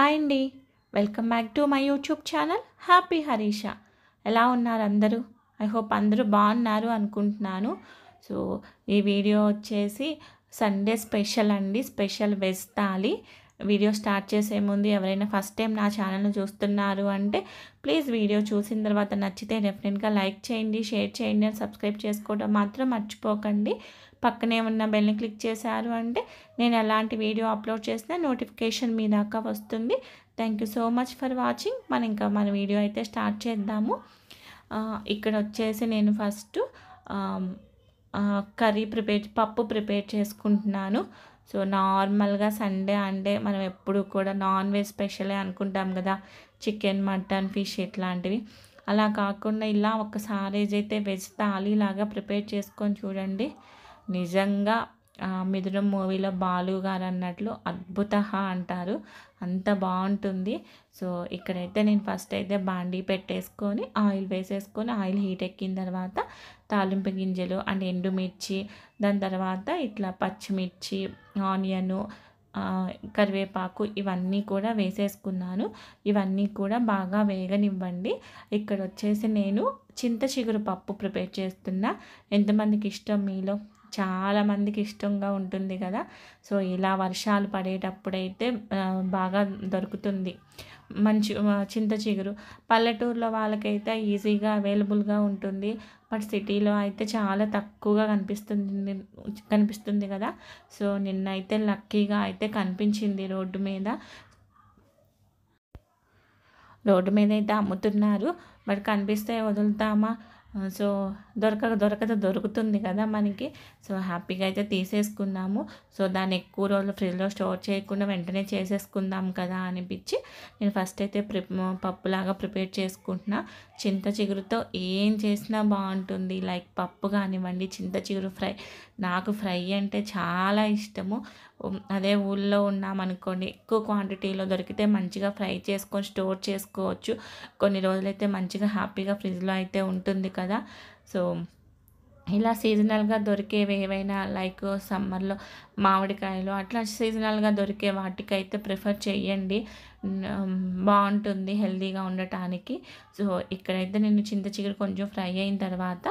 Hi అండి. Welcome back to my YouTube channel happy Harisha. ఎలా ఉన్నారు అందరూ? ఐ హోప్ అందరూ బాగున్నారు అనుకుంటున్నాను. సో ఈ వీడియో వచ్చేసి సండే స్పెషల్ అండి. Special veg thali. Video start చేసే ముందు ఎవరైనా ఫస్ట్ టైం నా ఛానల్ని చూస్తున్నారు అంటే ప్లీజ్ వీడియో చూసిన తర్వాత నచ్చితే డెఫినెట్గా లైక్ చేయండి, షేర్ చేయండి, అండ్ సబ్స్క్రైబ్ చేసుకోవడం మాత్రం మర్చిపోకండి. పక్కనే ఉన్న బెల్ని క్లిక్ చేశారు అంటే నేను ఎలాంటి వీడియో అప్లోడ్ చేసినా నోటిఫికేషన్ మీ దాకా వస్తుంది. Thank you so much for watching. మన వీడియో అయితే స్టార్ట్ చేద్దాము. ఇక్కడ వచ్చేసి నేను ఫస్ట్ పప్పు ప్రిపేర్ చేసుకుంటున్నాను. సో నార్మల్గా సండే అంటే మనం ఎప్పుడు కూడా నాన్ వెజ్ స్పెషలే అనుకుంటాం కదా, చికెన్, మటన్, ఫిష్ ఇట్లాంటివి. అలా కాకుండా ఇలా ఒకసారి అయితే వెజ్ థాలీ లాగా ప్రిపేర్ చేసుకొని చూడండి. నిజంగా మిథునం మూవీలో బాలు గారు అన్నట్లు అద్భుత అంటారు, అంత బాగుంటుంది. సో ఇక్కడైతే నేను ఫస్ట్ అయితే బాండీ పెట్టేసుకొని ఆయిల్ వేసేసుకొని ఆయిల్ హీట్ ఎక్కిన తర్వాత తాలింపు గింజలు అండ్ ఎండుమిర్చి, దాని తర్వాత ఇట్లా పచ్చిమిర్చి, ఆనియను, కరివేపాకు ఇవన్నీ కూడా వేసేసుకున్నాను. ఇవన్నీ కూడా బాగా వేగనివ్వండి. ఇక్కడ వచ్చేసి నేను చింత చిగురు పప్పు ప్రిపేర్ చేస్తున్నా. ఎంతమందికి ఇష్టం మీలో? చాలామందికి ఇష్టంగా ఉంటుంది కదా. సో ఇలా వర్షాలు పడేటప్పుడైతే బాగా దొరుకుతుంది మంచి చింత చిగురు. పల్లెటూరులో వాళ్ళకైతే ఈజీగా అవైలబుల్గా ఉంటుంది, బట్ సిటీలో అయితే చాలా తక్కువగా కనిపిస్తుంది కదా. సో నిన్నైతే లక్కీగా అయితే కనిపించింది రోడ్డు మీద అయితే అమ్ముతున్నారు. బట్ కనిపిస్తే వదులుతామా? సో దొరుకుతుంది కదా మనకి. సో హ్యాపీగా అయితే తీసేసుకున్నాము. సో దాన్ని ఎక్కువ రోజులు ఫ్రిడ్జ్లో స్టోర్ చేయకుండా వెంటనే చేసేసుకుందాం కదా అనిపించి నేను ఫస్ట్ అయితే పప్పులాగా ప్రిపేర్ చేసుకుంటున్నా. చింత చిగురుతో ఏం చేసినా బాగుంటుంది. లైక్ పప్పు కానివ్వండి, చింత చిగురు ఫ్రై. నాకు ఫ్రై అంటే చాలా ఇష్టము. అదే ఊళ్ళో ఉన్నామనుకోండి, ఎక్కువ క్వాంటిటీలో దొరికితే మంచిగా ఫ్రై చేసుకొని స్టోర్ చేసుకోవచ్చు. కొన్ని రోజులైతే మంచిగా హ్యాపీగా ఫ్రిడ్జ్లో అయితే ఉంటుంది కదా. సో ఇలా సీజనల్గా దొరికేవి ఏవైనా లైక్ సమ్మర్లో మామిడికాయలు అట్లా సీజనల్గా దొరికే వాటికైతే ప్రిఫర్ చేయండి, బాగుంటుంది హెల్తీగా ఉండటానికి. సో ఇక్కడైతే నేను చింత చిగురు కొంచెం ఫ్రై అయిన తర్వాత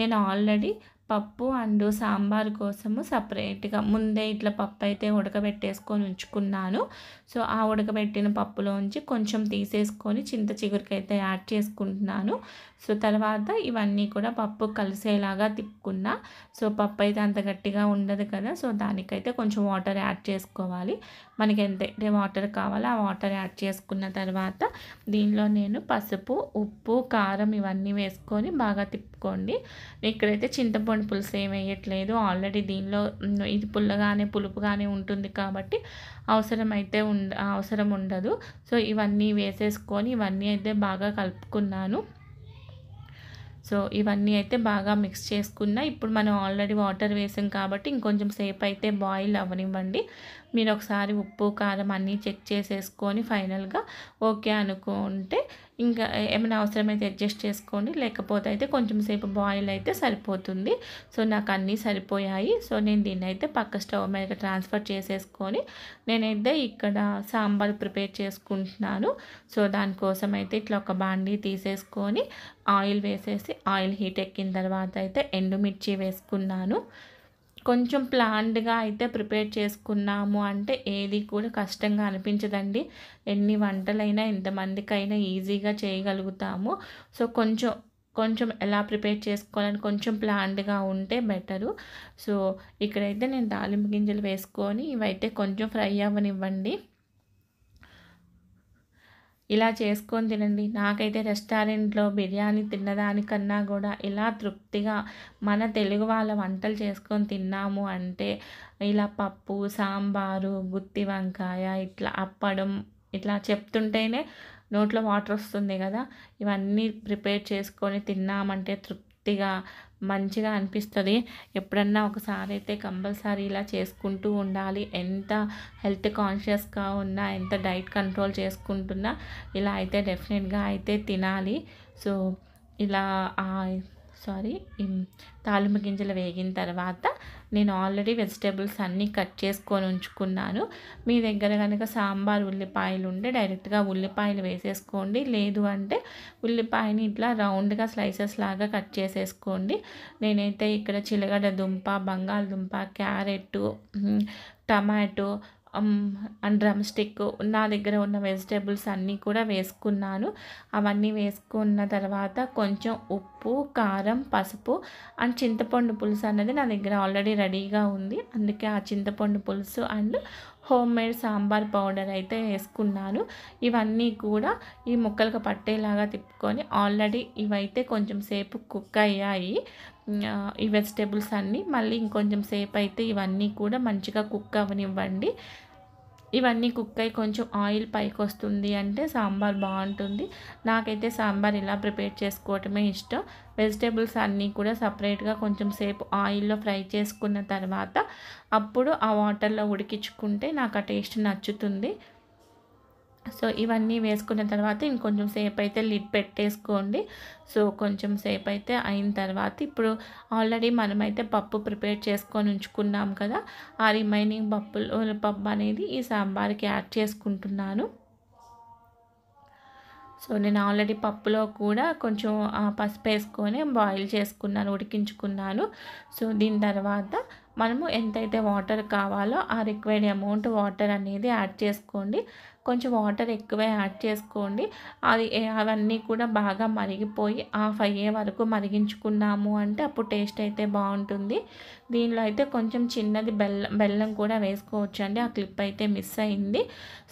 నేను ఆల్రెడీ పప్పు అండ్ సాంబార్ కోసము సపరేట్గా ముందే ఇట్లా పప్పు అయితే ఉడకబెట్టేసుకొని ఉంచుకున్నాను. సో ఆ ఉడకబెట్టిన పప్పులోంచి కొంచెం తీసేసుకొని చింత చిగురికైతే యాడ్ చేసుకుంటున్నాను. సో తర్వాత ఇవన్నీ కూడా పప్పు కలిసేలాగా తిప్పుకున్నా. సో పప్పు అయితే అంత గట్టిగా ఉండదు కదా, సో దానికైతే కొంచెం వాటర్ యాడ్ చేసుకోవాలి. మనకి ఎంతైతే వాటర్ కావాలో ఆ వాటర్ యాడ్ చేసుకున్న తర్వాత దీనిలో నేను పసుపు, ఉప్పు, కారం ఇవన్నీ వేసుకొని బాగా తిప్పుకోండి. ఇక్కడైతే చింతపండు పులుసు ఏం వేయట్లేదు. ఆల్రెడీ దీనిలో ఇది పుల్లగానే పులుపుగానే ఉంటుంది కాబట్టి అవసరం ఉండదు. సో ఇవన్నీ వేసేసుకొని ఇవన్నీ అయితే బాగా కలుపుకున్నాను. సో ఇవన్నీ అయితే బాగా మిక్స్ చేసుకున్నా. ఇప్పుడు మనం ఆల్రెడీ వాటర్ వేసాం కాబట్టి ఇంకొంచెం సేపు అయితే బాయిల్ అవ్వనివ్వండి. మీరు ఒకసారి ఉప్పు, కారం అన్నీ చెక్ చేసేసుకొని ఫైనల్గా ఓకే అనుకుంటే ఇంకా ఏమైనా అవసరమైతే అడ్జస్ట్ చేసుకోండి, లేకపోతే అయితే కొంచెం సేపు బాయిల్ అయితే సరిపోతుంది. సో నాకు అన్నీ సరిపోయాయి. సో నేను దీన్ని అయితే పక్క స్టవ్ మీద ట్రాన్స్ఫర్ చేసేసుకొని నేనైతే ఇక్కడ సాంబార్ ప్రిపేర్ చేసుకుంటున్నాను. సో దానికోసం అయితే ఇట్లా ఒక బాండీ తీసేసుకొని ఆయిల్ వేసేసి ఆయిల్ హీట్ ఎక్కిన తర్వాత అయితే ఎండుమిర్చి వేసుకున్నాను. కొంచెం ప్లాన్డ్గా అయితే ప్రిపేర్ చేసుకున్నాము అంటే ఏది కూడా కష్టంగా అనిపించదండి. ఎన్ని వంటలైనా ఎంతమందికైనా ఈజీగా చేయగలుగుతాము. సో కొంచెం ఎలా ప్రిపేర్ చేసుకోవాలని కొంచెం ప్లాన్డ్గా ఉంటే బెటరు. సో ఇక్కడైతే నేను తాలింపు గింజలు వేసుకొని ఇవైతే కొంచెం ఫ్రై అవ్వనివ్వండి. ఇలా చేసుకొని తినండి. నాకైతే రెస్టారెంట్లో బిర్యానీ తిన్నదానికన్నా కూడా ఇలా తృప్తిగా మన తెలుగు వాళ్ళ వంటలు చేసుకొని తిన్నాము అంటే ఇలా పప్పు, సాంబారు, గుత్తి వంకాయ, ఇట్లా అప్పడం ఇట్లా చెప్తుంటేనే నోట్లో వాటర్ వస్తుంది కదా. ఇవన్నీ ప్రిపేర్ చేసుకొని తిన్నామంటే తృప్తిగా మంచిగా అనిపిస్తుంది. ఎప్పుడన్నా ఒకసారి అయితే కంపల్సరీ ఇలా చేసుకుంటూ ఉండాలి. ఎంత హెల్త్ కాన్షియస్గా ఉన్నా, ఎంత డైట్ కంట్రోల్ చేసుకుంటున్నా ఇలా అయితే డెఫినెట్గా అయితే తినాలి. సో ఇలా సారీ తాలింపు గింజలు వేగిన తర్వాత నేను ఆల్రెడీ వెజిటేబుల్స్ అన్నీ కట్ చేసుకొని ఉంచుకున్నాను. మీ దగ్గర కనుక సాంబార్ ఉల్లిపాయలు ఉంటే డైరెక్ట్గా ఉల్లిపాయలు వేసేసుకోండి. లేదు అంటే ఉల్లిపాయని ఇట్లా రౌండ్గా స్లైసెస్ లాగా కట్ చేసేసుకోండి. నేనైతే ఇక్కడ చిలగడ దుంప, బంగాళదుంప, carrot, tomato and drum stick నా దగ్గర ఉన్న వెజిటేబుల్స్ అన్నీ కూడా వేసుకున్నాను. అవన్నీ వేసుకున్న తర్వాత కొంచెం ఉప్పు, కారం, పసుపు అండ్ చింతపండు పులుసు అన్నది నా దగ్గర ఆల్రెడీ రెడీగా ఉంది. అందుకే ఆ చింతపండు పులుసు and home made sambar powder అయితే వేసుకున్నాను. ఇవన్నీ కూడా ఈ ముక్కలకు పట్టేలాగా తిప్పుకొని ఆల్రెడీ ఇవైతే కొంచెం సేపు కుక్ అయ్యాయి. ఈ వెజిటేబుల్స్ అన్నీ మళ్ళీ ఇంకొంచెం సేపు అయితే ఇవన్నీ కూడా మంచిగా కుక్ అవ్వనివ్వండి. ఇవన్నీ కుక్ అయ్యి కొంచెం ఆయిల్ పైకి వస్తుంది అంటే సాంబార్ బాగుంటుంది. నాకైతే సాంబార్ ఇలా ప్రిపేర్ చేసుకోవటమే ఇష్టం. వెజిటేబుల్స్ అన్నీ కూడా సపరేట్గా కొంచెం సేపు ఆయిల్లో ఫ్రై చేసుకున్న తర్వాత అప్పుడు ఆ వాటర్లో ఉడికించుకుంటే నాకు ఆ టేస్ట్ నచ్చుతుంది. సో ఇవన్నీ వేసుకున్న తర్వాత ఇంకొంచెం సేపు అయితే లిడ్ పెట్టేసుకోండి. సో కొంచెం సేపు అయితే అయిన తర్వాత ఇప్పుడు ఆల్రెడీ మనమైతే పప్పు ప్రిపేర్ చేసుకొని ఉంచుకున్నాం కదా, ఆ రిమైనింగ్ పప్పు అనేది ఈ సాంబార్కి యాడ్ చేసుకుంటున్నాను. సో నేను ఆల్రెడీ పప్పులో కూడా కొంచెం పసుపు వేసుకొని బాయిల్ చేసుకున్నాను, ఉడికించుకున్నాను. సో దీని తర్వాత మనము ఎంతైతే వాటర్ కావాలో ఆ రిక్వైర్డ్ అమౌంట్ వాటర్ అనేది యాడ్ చేసుకోండి. కొంచెం వాటర్ ఎక్కువే యాడ్ చేసుకోండి. అవన్నీ కూడా బాగా మరిగిపోయి ఆఫ్ అయ్యే వరకు మరిగించుకున్నాము అంటే అప్పుడు టేస్ట్ అయితే బాగుంటుంది. దీనిలో అయితే కొంచెం చిన్నది బెల్లం కూడా వేసుకోవచ్చు అండి. ఆ క్లిప్ అయితే మిస్ అయింది.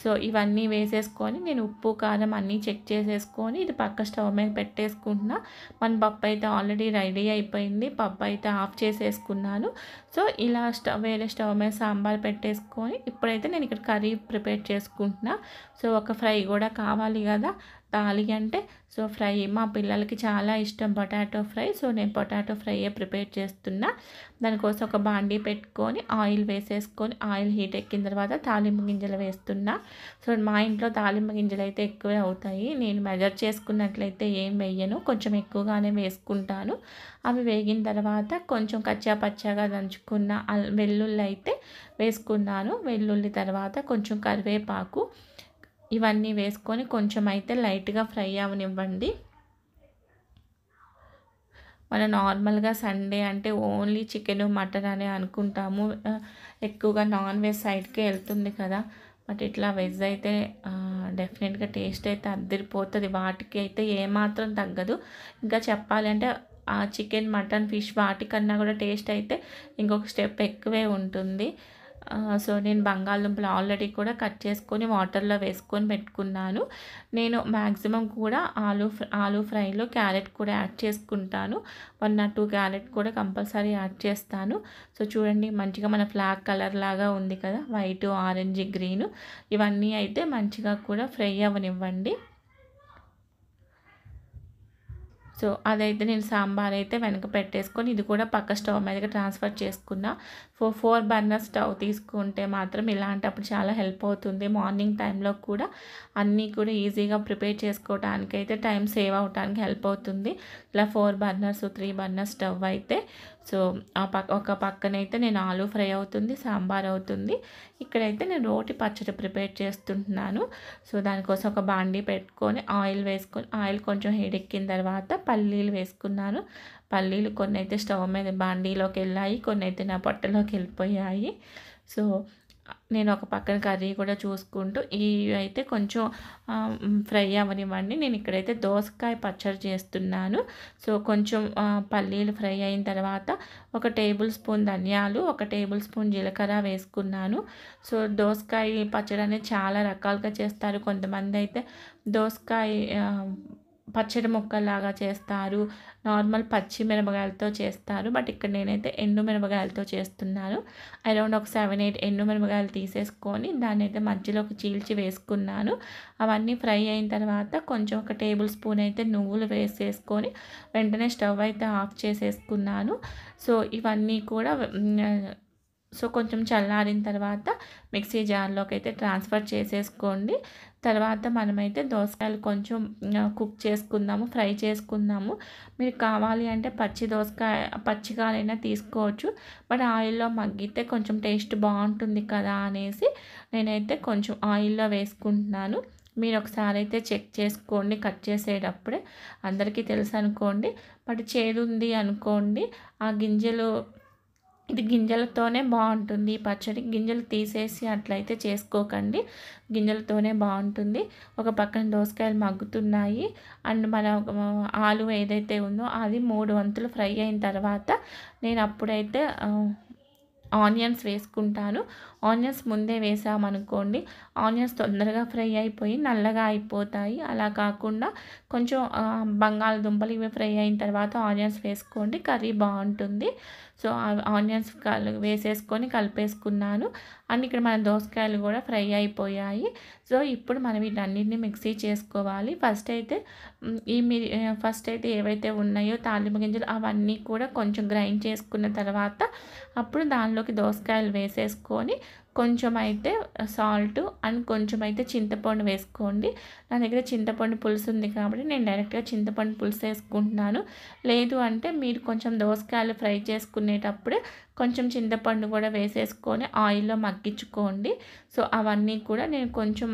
సో ఇవన్నీ వేసేసుకొని నేను ఉప్పు, కారం అన్నీ చెక్ చేసేసుకొని ఇది పక్క స్టవ్ మీద పెట్టేసుకుంటున్నా. మన పప్పు అయితే ఆల్రెడీ రెడీ అయిపోయింది. పప్పు అయితే ఆఫ్ చేసేసుకున్నాను. సో ఇలా వేరే స్టవ్ మీద సాంబార్ పెట్టేసుకొని ఇప్పుడైతే నేను ఇక్కడ కర్రీ ప్రిపేర్ చేసుకుంటున్నా. సో ఒక ఫ్రై కూడా కావాలి కదా తాలి అంటే. సో ఫ్రై మా పిల్లలకి చాలా ఇష్టం పొటాటో ఫ్రై. సో నేను పొటాటో ఫ్రైయే ప్రిపేర్ చేస్తున్నా. దానికోసం ఒక బాండీ పెట్టుకొని ఆయిల్ వేసేసుకొని ఆయిల్ హీట్ ఎక్కిన తర్వాత తాలింపు గింజలు వేస్తున్నా. సో మా ఇంట్లో తాలింపు గింజలు అయితే ఎక్కువే అవుతాయి. నేను మెజర్ చేసుకున్నట్లయితే ఏం వేయను, కొంచెం ఎక్కువగానే వేసుకుంటాను. అవి వేగిన తర్వాత కొంచెం కచ్చా పచ్చాగా దంచుకున్న వెల్లుల్లి అయితే వేసుకున్నాను. వెల్లుల్లి తర్వాత కొంచెం కరివేపాకు ఇవన్నీ వేసుకొని కొంచెం అయితే లైట్గా ఫ్రై అవనివ్వండి. మనం నార్మల్గా సండే అంటే ఓన్లీ చికెన్, మటన్ అని అనుకుంటాము. ఎక్కువగా నాన్ వెజ్ సైడ్కే వెళ్తుంది కదా. బట్ ఇట్లా వెజ్ అయితే డెఫినెట్గా టేస్ట్ అయితే అద్దరిపోతుంది. వాటికి అయితే ఏమాత్రం తగ్గదు. ఇంకా చెప్పాలంటే ఆ చికెన్, మటన్, ఫిష్ వాటికన్నా కూడా టేస్ట్ అయితే ఇంకొక స్టెప్ ఎక్కువే ఉంటుంది. సో నేను బంగాళదుంపలు ఆల్రెడీ కూడా కట్ చేసుకొని వాటర్లో వేసుకొని పెట్టుకున్నాను. నేను మ్యాక్సిమం కూడా ఆలూ ఫ్రైలో క్యారెట్ కూడా యాడ్ చేసుకుంటాను. 1 or 2 క్యారెట్ కూడా కంపల్సరీ యాడ్ చేస్తాను. సో చూడండి మంచిగా మన ఫ్లాగ్ కలర్ లాగా ఉంది కదా, వైట్, ఆరెంజ్, గ్రీన్ ఇవన్నీ అయితే మంచిగా కూడా ఫ్రై అవ్వనివ్వండి. సో అదైతే నేను సాంబార్ అయితే వెనక పెట్టేసుకొని ఇది కూడా పక్క స్టవ్ మీదకి ట్రాన్స్ఫర్ చేసుకున్నా. 4 బర్నర్ స్టవ్ తీసుకుంటే మాత్రం ఇలాంటప్పుడు చాలా హెల్ప్ అవుతుంది. మార్నింగ్ టైంలో కూడా అన్నీ కూడా ఈజీగా ప్రిపేర్ చేసుకోవడానికి అయితే టైం సేవ్ అవడానికి హెల్ప్ అవుతుంది. ఇలా 4 బర్నర్స్ 3 బర్నర్ స్టవ్ అయితే. సో ఒక పక్కనైతే నేను ఆలూ ఫ్రై అవుతుంది, సాంబార్ అవుతుంది. ఇక్కడైతే నేను రోటి పచ్చడి ప్రిపేర్ చేస్తుంటున్నాను. సో దానికోసం ఒక బాండీ పెట్టుకొని ఆయిల్ వేసుకొని ఆయిల్ కొంచెం హీటెక్కిన తర్వాత పల్లీలు వేసుకున్నాను. పల్లీలు కొన్ని అయితే స్టవ్ మీద బాండీలోకి వెళ్ళాయి, కొన్ని అయితే నా పొట్టలోకి వెళ్ళిపోయాయి. సో నేను ఒక పక్కన కర్రీ కూడా చూసుకుంటూ ఇవి అయితే కొంచెం ఫ్రై అవ్వనివ్వండి. నేను ఇక్కడైతే దోసకాయ పచ్చడి చేస్తున్నాను. సో కొంచెం పల్లీలు ఫ్రై అయిన తర్వాత 1 టేబుల్ స్పూన్ ధనియాలు, 1 టేబుల్ స్పూన్ జీలకర్ర వేసుకున్నాను. సో దోసకాయ పచ్చడి అనేది చాలా రకాలుగా చేస్తారు. కొంతమంది అయితే దోసకాయ పచ్చడి ముక్కలాగా చేస్తారు, నార్మల్ పచ్చి మిరపకాయలతో చేస్తారు. బట్ ఇక్కడ నేనైతే ఎండు మిరపకాయలతో చేస్తున్నాను. అరౌండ్ ఒక 7-8 ఎండు మిరపకాయలు తీసేసుకొని దాన్ని అయితే మధ్యలోకి చీల్చి వేసుకున్నాను. అవన్నీ ఫ్రై అయిన తర్వాత కొంచెం 1 టేబుల్ స్పూన్ అయితే నువ్వులు వేసేసుకొని వెంటనే స్టవ్ అయితే ఆఫ్ చేసేసుకున్నాను. సో ఇవన్నీ కూడా సో కొంచెం చల్లారిన తర్వాత మిక్సీ జార్లోకి అయితే ట్రాన్స్ఫర్ చేసేసుకోండి. తర్వాత మనమైతే దోసకాయలు కొంచెం కుక్ చేసుకుందాము, ఫ్రై చేసుకుందాము. మీరు కావాలి అంటే పచ్చికాయలైనా తీసుకోవచ్చు. బట్ ఆయిల్లో మగ్గితే కొంచెం టేస్ట్ బాగుంటుంది కదా అనేసి నేనైతే కొంచెం ఆయిల్లో వేసుకుంటున్నాను. మీరు ఒకసారి అయితే చెక్ చేసుకోండి కట్ చేసేటప్పుడే. అందరికీ తెలుసు అనుకోండి, బట్ చేదు ఉంది అనుకోండి, ఆ గింజలు ఇది గింజలతోనే బాగుంటుంది ఈ పచ్చడి. గింజలు తీసేసి అట్లయితే చేసుకోకండి, గింజలతోనే బాగుంటుంది. ఒక పక్కన దోసకాయలు మగ్గుతున్నాయి అండ్ మన ఆలు ఏదైతే ఉందో అది 3 వంతులు ఫ్రై అయిన తర్వాత నేను అప్పుడైతే ఆనియన్స్ వేసుకుంటాను. ఆనియన్స్ ముందే వేసామనుకోండి, ఆనియన్స్ తొందరగా ఫ్రై అయిపోయి నల్లగా అయిపోతాయి. అలా కాకుండా కొంచెం బంగాళదుంపలు ఇవి ఫ్రై అయిన తర్వాత ఆనియన్స్ వేసుకోండి, కర్రీ బాగుంటుంది. సో ఆనియన్స్ వేసేసుకొని కలిపేసుకున్నాను. అండ్ ఇక్కడ మన దోసకాయలు కూడా ఫ్రై అయిపోయాయి. సో ఇప్పుడు మనం వీటన్నిటిని మిక్సీ చేసుకోవాలి. ఫస్ట్ అయితే ఏవైతే ఉన్నాయో తాలింపు గింజలు అవన్నీ కూడా కొంచెం గ్రైండ్ చేసుకున్న తర్వాత అప్పుడు దానిలోకి దోసకాయలు వేసేసుకొని కొంచెం అయితే సాల్ట్ అండ్ కొంచెం అయితే చింతపండు వేసుకోండి. నా దగ్గర చింతపండు పులుసు ఉంది కాబట్టి నేను డైరెక్ట్గా చింతపండు పులుసు వేసుకుంటున్నాను. లేదు అంటే మీరు కొంచెం దోసకాయలు ఫ్రై చేసుకునేటప్పుడే కొంచెం చింతపండు కూడా వేసేసుకొని ఆయిల్లో మగ్గించుకోండి. సో అవన్నీ కూడా నేను కొంచెం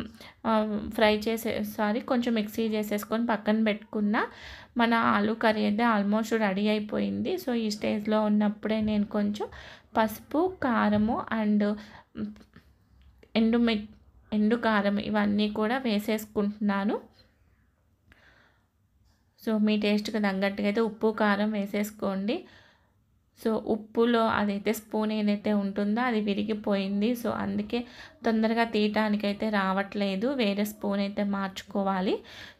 కొంచెం మిక్సీ చేసేసుకొని పక్కన పెట్టుకున్న. మన ఆలు కర్రీ అయితే ఆల్మోస్ట్ రెడీ అయిపోయింది. సో ఈ స్టేజ్లో ఉన్నప్పుడే నేను కొంచెం పసుపు, కారము అండ్ ఎండు కారం ఇవన్నీ కూడా వేసేసుకుంటున్నాను. సో మీ టేస్ట్కి తగ్గట్టుగా అయితే ఉప్పు, కారం వేసేసుకోండి. సో ఉప్పులో అదైతే స్పూన్ ఏదైతే ఉంటుందో అది విరిగిపోయింది. సో అందుకే తొందరగా తీయటానికైతే రావట్లేదు, వేరే స్పూన్ అయితే మార్చుకోవాలి.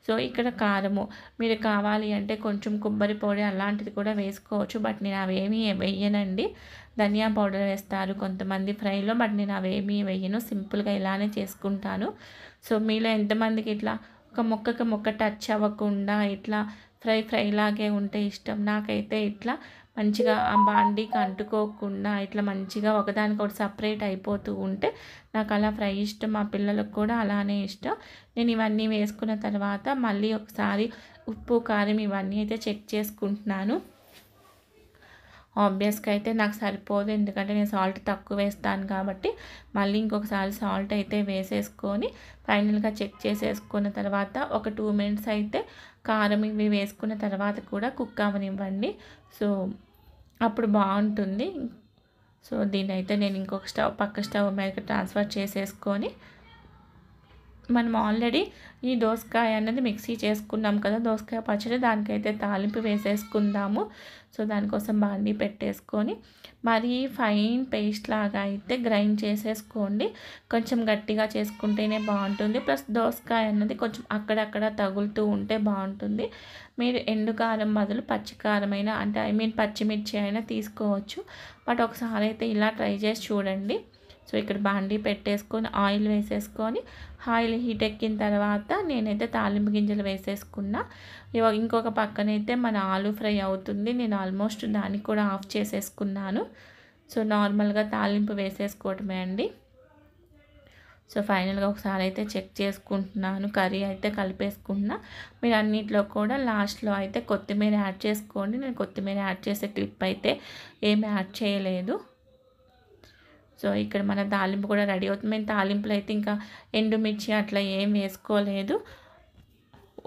సో ఇక్కడ కారము మీరు కావాలి అంటే కొంచెం కొబ్బరి పొడి అలాంటిది కూడా వేసుకోవచ్చు. బట్ నేను అవేమీ వేయనండి. ధనియా పౌడర్ వేస్తారు కొంతమంది ఫ్రైలో, బట్ నేను అవేమీ వేయను, సింపుల్గా ఇలానే చేసుకుంటాను. సో మీలో ఎంతమందికి ఇట్లా ఒక ముక్క టచ్ అవ్వకుండా ఇట్లా ఫ్రై లాగే ఉంటే ఇష్టం? నాకైతే ఇట్లా మంచిగా ఆ బాండీకి అంటుకోకుండా ఇట్లా మంచిగా ఒకదానికొకటి సపరేట్ అయిపోతూ ఉంటే నాకు అలా ఫ్రై ఇష్టం. మా పిల్లలకు కూడా అలానే ఇష్టం. నేను ఇవన్నీ వేసుకున్న తర్వాత మళ్ళీ ఒకసారి ఉప్పు, కారం ఇవన్నీ అయితే చెక్ చేసుకుంటున్నాను. ఆబ్వియస్గా అయితే నాకు సరిపోదు, ఎందుకంటే నేను సాల్ట్ తక్కువ వేస్తాను కాబట్టి. మళ్ళీ ఇంకొకసారి సాల్ట్ అయితే వేసేసుకొని ఫైనల్గా చెక్ చేసేసుకున్న తర్వాత ఒక 2 మినిట్స్ అయితే కారం ఇవి వేసుకున్న తర్వాత కూడా కుక్ అవ్వనివ్వండి. సో అప్పుడు బాగుంటుంది. సో దీన్ని అయితే నేను ఇంకొక పక్క స్టవ్ మీదకి ట్రాన్స్ఫర్ చేసేసుకొని మనం ఆల్రెడీ ఈ దోసకాయ అన్నది మిక్సీ చేసుకున్నాం కదా, దోసకాయ పచ్చడి, దానికైతే తాలింపు వేసేసుకుందాము. సో దానికోసం బాండీ పెట్టేసుకొని మరీ ఫైన్ పేస్ట్ లాగా అయితే గ్రైండ్ చేసేసుకోండి. కొంచెం గట్టిగా చేసుకుంటేనే బాగుంటుంది. ప్లస్ దోసకాయ అన్నది కొంచెం అక్కడక్కడ తగులుతూ ఉంటే బాగుంటుంది. మీరు ఎండు కారం బదులు పచ్చికారమైనా అంటే పచ్చిమిర్చి అయినా తీసుకోవచ్చు. బట్ ఒకసారి అయితే ఇలా ట్రై చేసి చూడండి. సో ఇక్కడ బాండీ పెట్టేసుకొని ఆయిల్ వేసేసుకొని ఆయిల్ హీట్ ఎక్కిన తర్వాత నేనైతే తాలింపు గింజలు వేసేసుకున్నా. ఇంకొక పక్కనైతే మన ఆలు ఫ్రై అవుతుంది. నేను ఆల్మోస్ట్ దాన్ని కూడా ఆఫ్ చేసేసుకున్నాను. సో నార్మల్గా తాలింపు వేసేసుకోవటమే అండి. సో ఫైనల్గా ఒకసారి అయితే చెక్ చేసుకుంటున్నాను, కర్రీ అయితే కలిపేసుకుంటున్నా. మీరు అన్నింటిలో కూడా లాస్ట్లో అయితే కొత్తిమీర యాడ్ చేసుకోండి. నేను కొత్తిమీర యాడ్ చేసే క్లిప్ అయితే ఏమి యాడ్ చేయలేదు. సో ఇక్కడ మన తాలింపు కూడా రెడీ అవుతుంది. మేము తాలింపులో అయితే ఇంకా ఎండుమిర్చి అట్లా ఏం వేసుకోలేదు,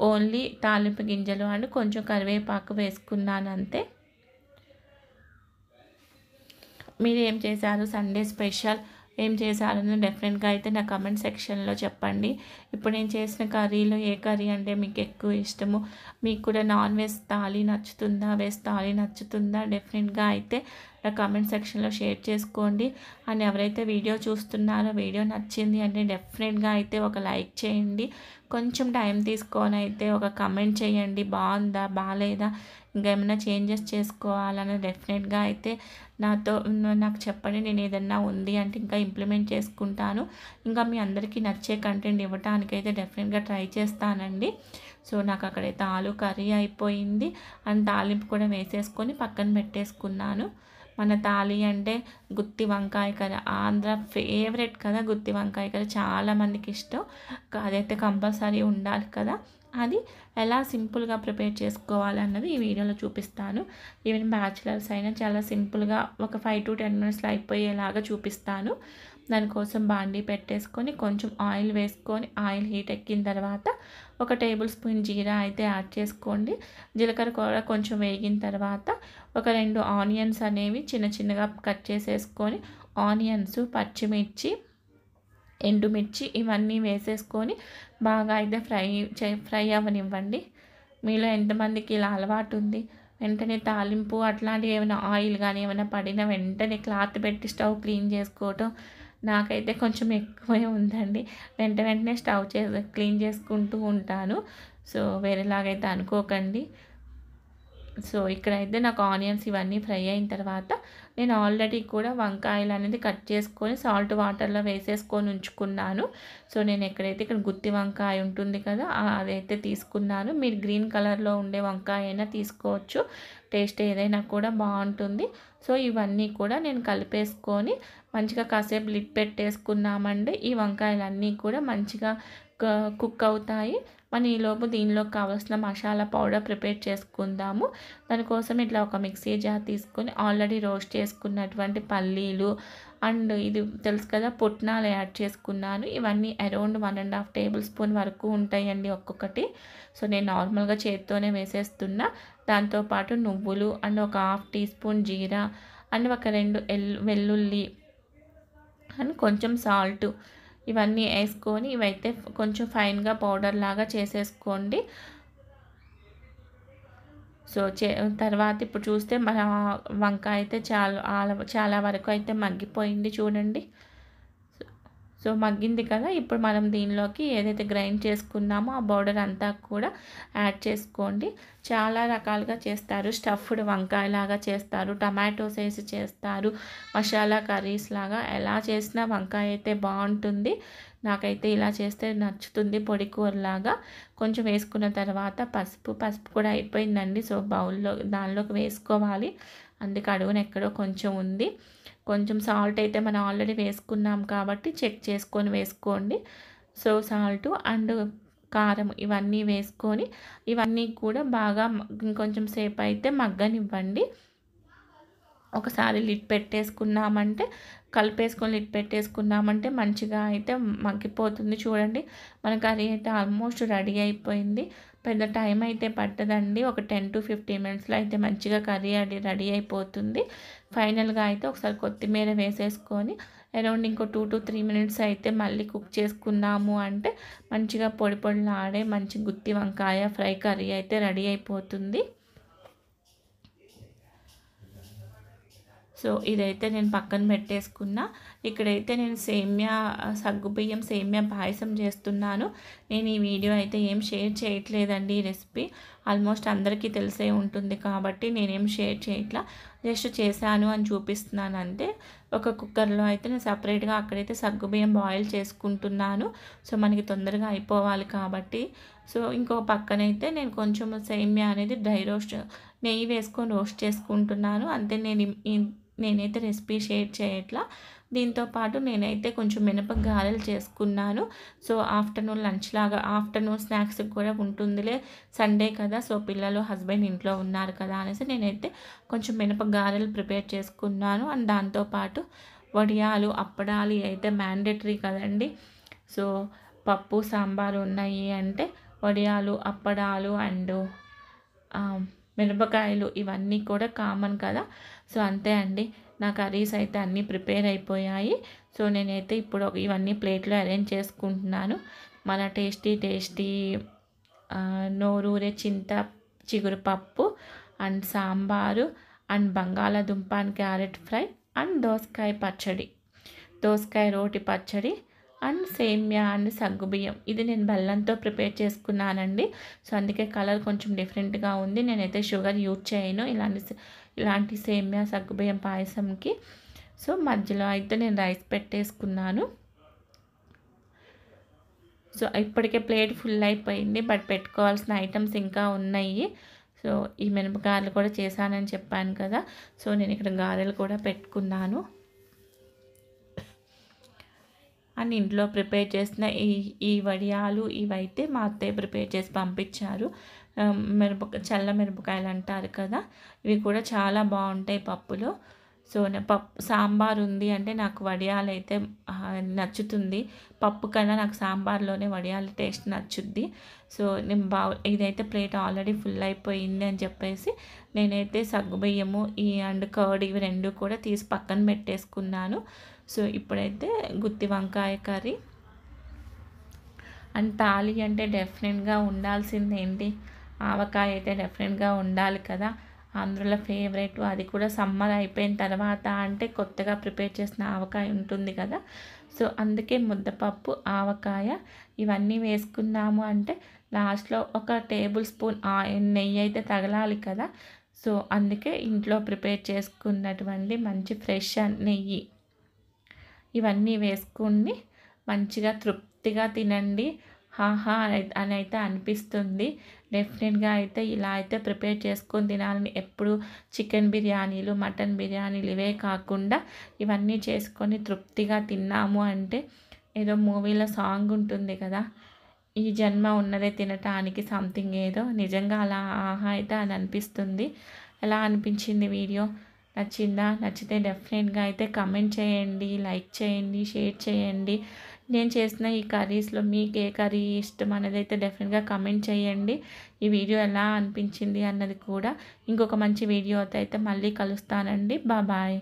ఓన్లీ తాలింపు గింజలు అండ్ కొంచెం కరివేపాకు వేసుకున్నాను అంతే. మీరు ఏం చేశారు, సండే స్పెషల్ ఏం చేశారని డెఫినెట్గా అయితే నా కమెంట్ సెక్షన్లో చెప్పండి. ఇప్పుడు నేను చేసిన కర్రీలో ఏ కర్రీ అంటే మీకు ఎక్కువ ఇష్టము, మీకు కూడా నాన్ వెజ్ థాలీ నచ్చుతుందా, వెజ్ థాలీ నచ్చుతుందా, డెఫినెట్గా అయితే నా కమెంట్ సెక్షన్లో షేర్ చేసుకోండి. అండ్ ఎవరైతే వీడియో చూస్తున్నారో వీడియో నచ్చింది అంటే డెఫినెట్గా అయితే ఒక లైక్ చేయండి. కొంచెం టైం తీసుకొని అయితే ఒక కమెంట్ చేయండి, బాగుందా బాగాలేదా, ఇంకా ఏమైనా చేంజెస్ చేసుకోవాలని డెఫినెట్గా అయితే నాకు చెప్పండి. నేను ఏదన్నా ఉంది అంటే ఇంకా ఇంప్లిమెంట్ చేసుకుంటాను. ఇంకా మీ అందరికీ నచ్చే కంటెంట్ ఇవ్వడానికైతే డెఫినెట్గా ట్రై చేస్తానండి. సో నాకు అక్కడైతే ఆలు కర్రీ అయిపోయింది అండ్ తాలింపు కూడా వేసేసుకొని పక్కన పెట్టేసుకున్నాను. మన తాళి అంటే గుత్తి వంకాయ కర్రీ, ఆంధ్ర ఫేవరెట్ కదా గుత్తి వంకాయ కర్రీ, చాలామందికి ఇష్టం. అదైతే కంపల్సరీ ఉండాలి కదా. అది ఎలా సింపుల్గా ప్రిపేర్ చేసుకోవాలన్నది ఈ వీడియోలో చూపిస్తాను. ఈవెన్ బ్యాచిలర్స్ అయినా చాలా సింపుల్గా ఒక 5 to 10 మినిట్స్లో అయిపోయేలాగా చూపిస్తాను. దానికోసం బాండీ పెట్టేసుకొని కొంచెం ఆయిల్ వేసుకొని, ఆయిల్ హీట్ ఎక్కిన తర్వాత 1 టేబుల్ స్పూన్ జీరా అయితే యాడ్ చేసుకోండి. జీలకర్ర కూడా కొంచెం వేగిన తర్వాత ఒక 2 ఆనియన్స్ అనేవి చిన్న చిన్నగా కట్ చేసేసుకొని, ఆనియన్స్, పచ్చిమిర్చి, ఎండుమిర్చి ఇవన్నీ వేసేసుకొని బాగా అయితే ఫ్రై అవ్వనివ్వండి. మీలో ఎంతమందికి ఇలా అలవాటు ఉంది, వెంటనే తాలింపు అట్లాంటివి ఏమైనా ఆయిల్ కానీ ఏమైనా పడిన వెంటనే క్లాత్ పెట్టి స్టవ్ క్లీన్ చేసుకోవటం, నాకైతే కొంచెం ఎక్కువే ఉందండి. వెంటనే స్టవ్ క్లీన్ చేసుకుంటూ ఉంటాను. సో వేరేలాగైతే అనుకోకండి. సో ఇక్కడైతే నాకు ఆనియన్స్ ఇవన్నీ ఫ్రై అయిన తర్వాత నేను ఆల్రెడీ కూడా వంకాయలు అనేది కట్ చేసుకొని సాల్ట్ వాటర్లో వేసేసుకొని ఉంచుకున్నాను. సో నేను ఇక్కడ గుత్తి వంకాయ ఉంటుంది కదా, అదైతే తీసుకున్నాను. మీరు గ్రీన్ కలర్లో ఉండే వంకాయ అయినా తీసుకోవచ్చు, టేస్ట్ ఏదైనా కూడా బాగుంటుంది. సో ఇవన్నీ కూడా నేను కలిపేసుకొని మంచిగా కాసేపు లిడ్ పెట్టేసుకున్నామండి. ఈ వంకాయలన్నీ కూడా మంచిగా కుక్ అవుతాయి. మనం ఈలోపు దీనిలోకి కావాల్సిన మసాలా పౌడర్ ప్రిపేర్ చేసుకుందాము. దానికోసం ఇట్లా ఒక మిక్సీ జార్ తీసుకొని ఆల్రెడీ రోస్ట్ చేసుకున్నటువంటి పల్లీలు అండ్ ఇది తెలుసు కదా పుట్నాలు యాడ్ చేసుకున్నాను. ఇవన్నీ అరౌండ్ 1.5 టేబుల్ స్పూన్ వరకు ఉంటాయండి ఒక్కొక్కటి. సో నేను నార్మల్గా చేతితోనే వేసేస్తున్నా. దాంతోపాటు నువ్వులు అండ్ ఒక 1/2 టీ స్పూన్ జీరా అండ్ ఒక 2 వెల్లుల్లి అండ్ కొంచెం సాల్ట్ ఇవన్నీ వేసుకొని ఇవైతే కొంచెం ఫైన్గా పౌడర్ లాగా చేసేసుకోండి. సో తర్వాత ఇప్పుడు చూస్తే మన వంకాయ అయితే చాలా వరకు అయితే మగ్గిపోయింది చూడండి. సో మగ్గింది కదా, ఇప్పుడు మనం దీనిలోకి ఏదైతే గ్రైండ్ చేసుకున్నామో ఆ పౌడర్ అంతా కూడా యాడ్ చేసుకోండి. చాలా రకాలుగా చేస్తారు. స్టఫ్డ్ వంకాయలాగా చేస్తారు, టమాటోస్ వేసి చేస్తారు, మసాలా కర్రీస్ లాగా, ఎలా చేసినా వంకాయ అయితే బాగుంటుంది. నాకైతే ఇలా చేస్తే నచ్చుతుంది, పొడి కూరలాగా. కొంచెం వేసుకున్న తర్వాత పసుపు కూడా అయిపోయిందండి. సో దానిలోకి వేసుకోవాలి, అందుకే అడుగున ఎక్కడో కొంచెం ఉంది. కొంచెం సాల్ట్ అయితే మనం ఆల్రెడీ వేసుకున్నాం కాబట్టి చెక్ చేసుకొని వేసుకోండి. సో సాల్ట్ అండ్ కారం ఇవన్నీ వేసుకొని ఇవన్నీ కూడా బాగా ఇంకొంచెం సేపు అయితే మగ్గనివ్వండి. ఒకసారి లిడ్ పెట్టేసుకున్నామంటే కలిపేసుకొని లిడ్ పెట్టేసుకున్నామంటే మంచిగా అయితే మగ్గిపోతుంది. చూడండి మన కర్రీ అయితే ఆల్మోస్ట్ రెడీ అయిపోయింది. పెద్ద టైం అయితే పట్టదండి, ఒక 10 to 15 మినిట్స్లో అయితే మంచిగా కర్రీ రెడీ అయిపోతుంది. ఫైనల్గా అయితే ఒకసారి కొత్తిమీర వేసేసుకొని అరౌండ్ ఇంకో 2 to 3 మినిట్స్ అయితే మళ్ళీ కుక్ చేసుకున్నాము అంటే మంచిగా పొడిలాడే మంచి గుత్తి వంకాయ ఫ్రై కర్రీ అయితే రెడీ అయిపోతుంది. సో ఇదైతే నేను పక్కన పెట్టేసుకున్నా. ఇక్కడైతే నేను సగ్గుబియ్యం సేమియా పాయసం చేస్తున్నాను. నేను ఈ వీడియో అయితే ఏం షేర్ చేయట్లేదండి. ఈ రెసిపీ ఆల్మోస్ట్ అందరికీ తెలిసే ఉంటుంది కాబట్టి నేనేం షేర్ చేయట్లా, జస్ట్ చేశాను అని చూపిస్తున్నాను అంతే. ఒక కుక్కర్లో అయితే నేను సపరేట్గా అక్కడైతే సగ్గుబియ్యం బాయిల్ చేసుకుంటున్నాను. సో మనకి తొందరగా అయిపోవాలి కాబట్టి. సో ఇంకో పక్కనైతే నేను కొంచెం సేమియా అనేది డ్రై రోస్ట్ నెయ్యి వేసుకొని రోస్ట్ చేసుకుంటున్నాను అంతే. నేనైతే రెసిపీ షేర్ చేయట్లా. దీంతోపాటు నేనైతే కొంచెం మినప గారెలు చేసుకున్నాను. సో ఆఫ్టర్నూన్ లంచ్ లాగా, ఆఫ్టర్నూన్ స్నాక్స్ కూడా ఉంటుందిలే, సండే కదా, సో పిల్లలు హస్బెండ్ ఇంట్లో ఉన్నారు కదా అనేసి నేనైతే కొంచెం మినప గారెలు ప్రిపేర్ చేసుకున్నాను. అండ్ దాంతోపాటు వడియాలు, అప్పడాలు అయితే మ్యాండేటరీ కదండి. సో పప్పు సాంబారు ఉన్నాయి అంటే వడియాలు, అప్పడాలు అండ్ మిరపకాయలు ఇవన్నీ కూడా కామన్ కదా. సో అంతే అండి, నా కర్రీస్ అయితే అన్నీ ప్రిపేర్ అయిపోయాయి. సో నేనైతే ఇప్పుడు ఇవన్నీ ప్లేట్లో అరేంజ్ చేసుకుంటున్నాను. మన టేస్టీ నోరూరే చింత చిగురు పప్పు అండ్ సాంబారు అండ్ బంగాళాదుంప అండ్ క్యారెట్ ఫ్రై అండ్ దోసకాయ రోటి పచ్చడి అండ్ సేమ్యా అండ్ సగ్గుబియ్యం. ఇది నేను బెల్లంతో ప్రిపేర్ చేసుకున్నానండి. సో అందుకే కలర్ కొంచెం డిఫరెంట్గా ఉంది. నేనైతే షుగర్ యూజ్ చేయను ఇలాంటి సేమ్యా సగ్గుబియ్యం పాయసంకి. సో మధ్యలో అయితే నేను రైస్ పెట్టేసుకున్నాను. సో ఇప్పటికే ప్లేట్ ఫుల్ అయిపోయింది, బట్ పెట్టుకోవాల్సిన ఐటమ్స్ ఇంకా ఉన్నాయి. సో ఈ మినపగారెలు కూడా చేశానని చెప్పాను కదా. సో నేను ఇక్కడ గారెలు కూడా పెట్టుకున్నాను. అండ్ ఇంట్లో ప్రిపేర్ చేసిన ఈ వడియాలు ఇవైతే మా అత్తయ్య ప్రిపేర్ చేసి పంపించారు. చల్ల మిరపకాయలు అంటారు కదా, ఇవి కూడా చాలా బాగుంటాయి పప్పులో. సో సాంబార్ ఉంది అంటే నాకు వడియాలు అయితే నచ్చుతుంది. పప్పు కన్నా నాకు సాంబార్లోనే వడియాల టేస్ట్ నచ్చుద్ది. సో నేను ఇదైతే ప్లేట్ ఆల్రెడీ ఫుల్ అయిపోయింది అని చెప్పేసి నేనైతే సగ్గుబియ్యము అండ్ కర్డ్ ఇవి రెండు కూడా తీసి పక్కన పెట్టేసుకున్నాను. సో ఇప్పుడైతే గుత్తి వంకాయ కర్రీ. అండ్ తాళి అంటే డెఫినెట్గా ఉండాల్సింది ఏంటి, ఆవకాయ అయితే డెఫినెట్గా ఉండాలి కదా. ఆంధ్రుల ఫేవరెట్, అది కూడా సమ్మర్ అయిపోయిన తర్వాత అంటే కొత్తగా ప్రిపేర్ చేసిన ఆవకాయ ఉంటుంది కదా. సో అందుకే ముద్దపప్పు, ఆవకాయ ఇవన్నీ వేసుకున్నాము అంటే లాస్ట్లో ఒక టేబుల్ స్పూన్ నెయ్యి అయితే తగలాలి కదా. సో అందుకే ఇంట్లో ప్రిపేర్ చేసుకున్నటువంటి మంచి ఫ్రెష్ నెయ్యి ఇవన్నీ వేసుకుని మంచిగా తృప్తిగా తినండి. హాహా అని అయితే అనిపిస్తుంది. డెఫినెట్గా అయితే ఇలా అయితే ప్రిపేర్ చేసుకొని తినాలని, ఎప్పుడు చికెన్ బిర్యానీలు, మటన్ బిర్యానీలు ఇవే కాకుండా ఇవన్నీ చేసుకొని తృప్తిగా తిన్నాము అంటే ఏదో మూవీలో సాంగ్ ఉంటుంది కదా, ఈ జన్మ ఉన్నదే తినటానికి సంథింగ్ ఏదో, నిజంగా అలా ఆహా అయితే అని అనిపిస్తుంది. ఎలా అనిపించింది వీడియో? నచ్చిందా? నచ్చితే డెఫినెట్గా అయితే కమెంట్ చేయండి, లైక్ చేయండి, షేర్ చేయండి. నేను చేసిన ఈ కర్రీస్లో మీకు ఏ కర్రీ ఇష్టం అనేది అయితే డెఫినెట్గా కమెంట్ చేయండి. ఈ వీడియో ఎలా అనిపించింది అన్నది కూడా. ఇంకొక మంచి వీడియోతో అయితే మళ్ళీ కలుస్తానండి. బాయ్.